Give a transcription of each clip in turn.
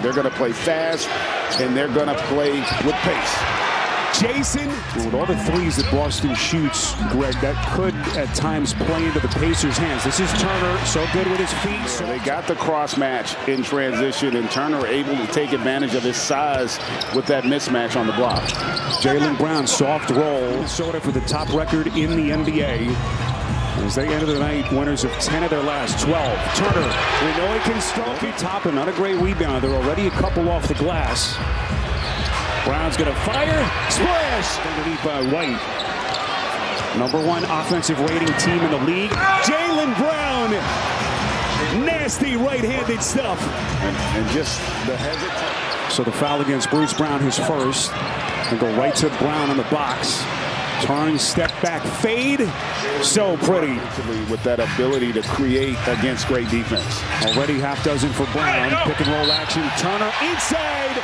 They're going to play fast, and they're going to play with pace. Jason, with all the threes that Boston shoots, Greg, that could at times play into the Pacers' hands. This is Turner, so good with his feet. So they got the cross match in transition, and Turner able to take advantage of his size with that mismatch on the block. Jaylen Brown, soft roll. Minnesota for the top record in the NBA. As they enter the night, winners of 10 of their last 12. Turner, we know he can stroke it. Toppin, not a great rebounder. They're already a couple off the glass. Brown's going to fire. Splash! Underneath by White. #1 offensive rating team in the league. Jaylen Brown. Nasty right-handed stuff. And just the hesitation. So the foul against Bruce Brown, his first. And go right to Brown on the box. Turn, step back, fade. So pretty. With that ability to create against great defense. Already half dozen for Brown. Pick and roll action. Turner inside.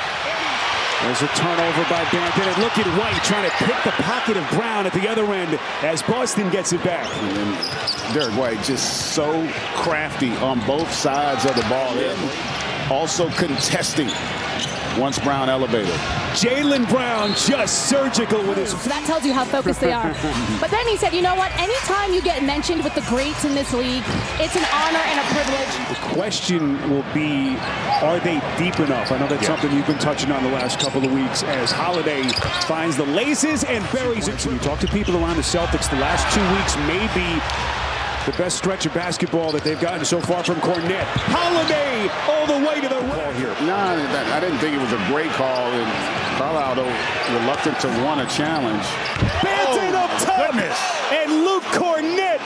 There's a turnover by Banton. And look at White trying to pick the pocket of Brown at the other end as Boston gets it back. And Derek White just so crafty on both sides of the ball. And also contesting once Brown elevated. Jaylen Brown just surgical with his... So that tells you how focused they are. But then he said, you know what? Anytime you get mentioned with the greats in this league, it's an honor and a privilege. The question will be, are they deep enough? I know that's something you've been touching on the last couple of weeks as Holiday finds the laces and buries it. So you talk to people around the Celtics, the last 2 weeks may be the best stretch of basketball that they've gotten so far from Cornette. Holiday all the way to the call here. No, I didn't think it was a great call. And Carlisle, though, reluctant to want a challenge. Banton up top. And Luke Cornette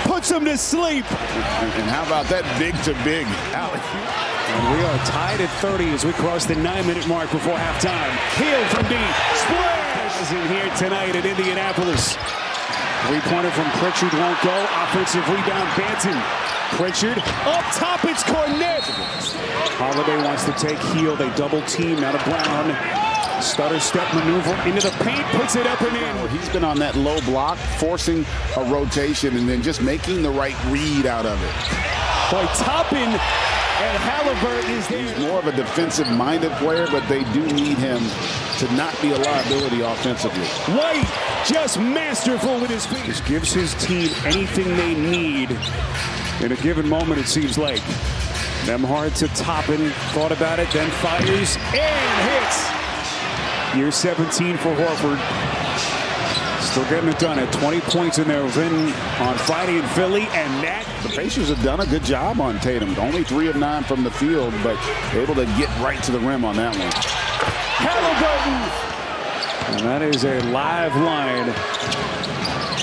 puts him to sleep. And how about that big-to-big alley? And we are tied at 30 as we cross the 9-minute mark before halftime. Hill from deep. Splash is in here tonight at Indianapolis. Three-pointer from Pritchard won't go. Offensive rebound, Banton. Pritchard up top, it's Cornette. Holiday wants to take Hill. They double team out of Brown. Stutter step maneuver into the paint, puts it up and in. He's been on that low block, forcing a rotation and then just making the right read out of it. Boy, Toppin and Halliburton is there. He's more of a defensive-minded player, but they do need him to not be a liability offensively. White, just masterful with his feet. Just gives his team anything they need in a given moment, it seems like. Them hard to Toppin, thought about it, then fires and hits. Year 17 for Horford. Still getting it done at 20 points in their win on Friday in Philly, and that. The Pacers have done a good job on Tatum. Only 3 of 9 from the field, but able to get right to the rim on that one. Halliburton! And that is a live line.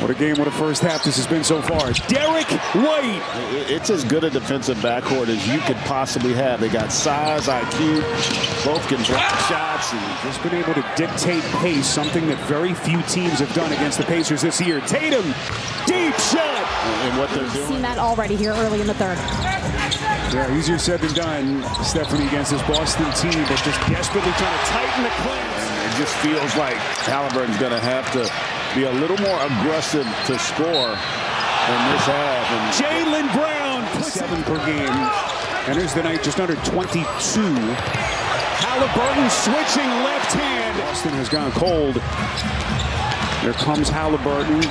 What a game, what a first half this has been so far. Derek White. It's as good a defensive backcourt as you could possibly have. They got size, IQ, both can block shots. And just been able to dictate pace, something that very few teams have done against the Pacers this year. Tatum, deep shot. And what they're doing. We've seen that already here early in the third. Yeah, easier said than done, Stephanie, against this Boston team, but just desperately trying to tighten the clamps. And it just feels like Halliburton's going to have to be a little more aggressive to score in this half. And Jaylen Brown, 7 per game. Enters the night just under 22. Halliburton switching left hand. Boston has gone cold. Here comes Halliburton.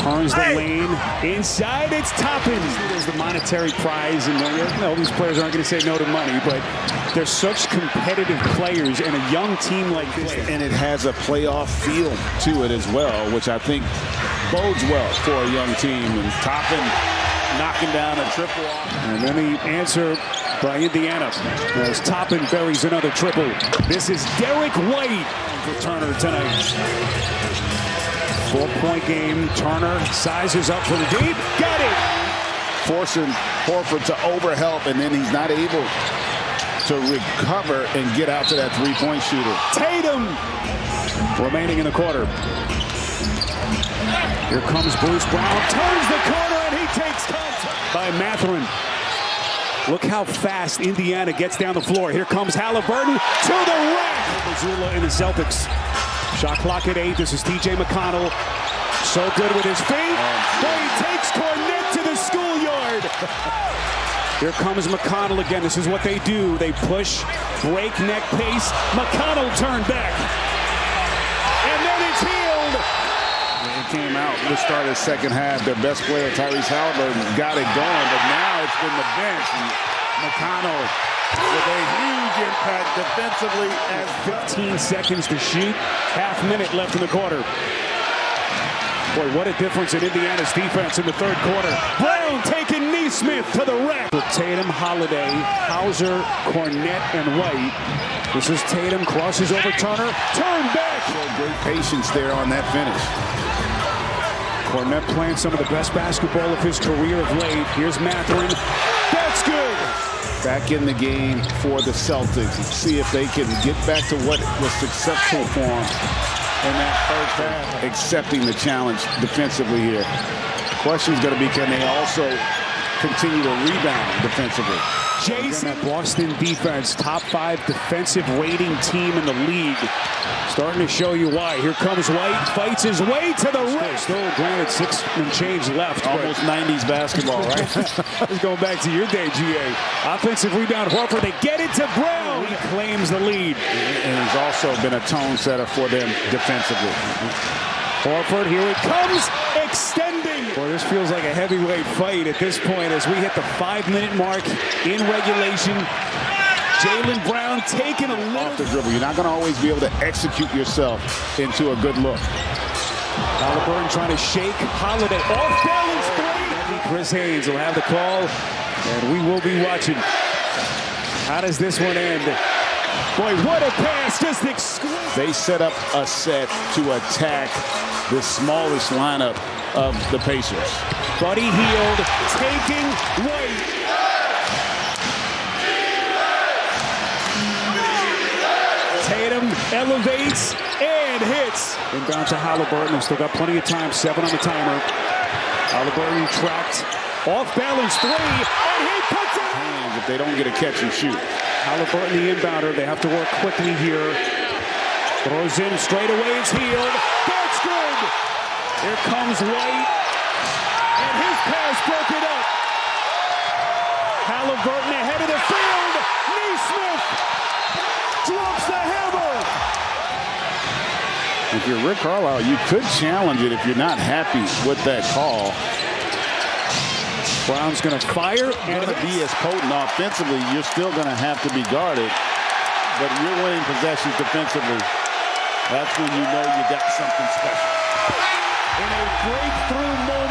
Turns the lane. Inside, it's Toppin. There's the monetary prize. And these players aren't going to say no to money, but they're such competitive players in a young team like this. And it has a playoff feel to it as well, which I think bodes well for a young team. And Toppin knocking down a triple. And then the answer by Indiana as Toppin buries another triple. This is Derek White for Turner tonight. 4-point game. Turner sizes up for the deep. Got it! Forcing Horford to overhelp, and then he's not able to recover and get out to that three-point shooter. Tatum remaining in the quarter. Here comes Bruce Brown. Turns the corner, and he takes contact by Mathurin. Look how fast Indiana gets down the floor. Here comes Halliburton to the rack. Mazzulla and the Celtics. Shot clock at 8. This is T.J. McConnell. So good with his feet. But he takes Cornette to the schoolyard. Here comes McConnell again. This is what they do. They push, breakneck pace. McConnell turned back. And then it's healed. It came out at the start of the second half. Their best player, Tyrese Halliburton, got it going, but now it's been the bench. And McConnell with a huge impact defensively as 15 seconds to shoot. Half minute left in the quarter. Boy, what a difference in Indiana's defense in the third quarter. Brown taking Neesmith to the rack. With Tatum, Holiday, Hauser, Cornette, and White. This is Tatum, crosses over Turner. Turn back. great patience there on that finish. Cornette playing some of the best basketball of his career of late. Here's Mathurin. That's good. Back in the game for the Celtics. See if they can get back to what was successful for them in that first half. Accepting the challenge defensively here. The question is going to be, can they also continue to rebound defensively? Jason, that Boston defense, top 5 defensive rating team in the league. Starting to show you why. Here comes White, fights his way to the rim. Still granted 6 and change left. Almost 90s basketball, right? It's going back to your day, GA. Offensive rebound, Horford. They get it to Brown. He claims the lead. And he's also been a tone setter for them defensively. Horford, here he comes, extending. Boy, this feels like a heavyweight fight at this point as we hit the 5-minute mark in regulation. Jaylen Brown taking a little off the dribble. You're not going to always be able to execute yourself into a good look. Halliburton trying to shake Holiday. Off balance three. Chris Haynes will have the call, and we will be watching. How does this one end? Boy, what a pass, just exquisite. They set up a set to attack the smallest lineup of the Pacers. Buddy Hield taking White. Tatum elevates and hits. Inbound to Halliburton. They've still got plenty of time. 7 on the timer. Halliburton tracked. Off balance 3, and he puts it in. If they don't get a catch and shoot. Halliburton, the inbounder. They have to work quickly here. Throws in straight away. It's Hield. That's good. Here comes White. And his pass broke it up. Halliburton ahead of the field. Neesmith drops the hammer. If you're Rick Carlisle, you could challenge it if you're not happy with that call. Brown's going to fire. And to be as potent offensively, you're still going to have to be guarded. But you're winning possessions defensively. That's when you know you got something special. In a breakthrough moment.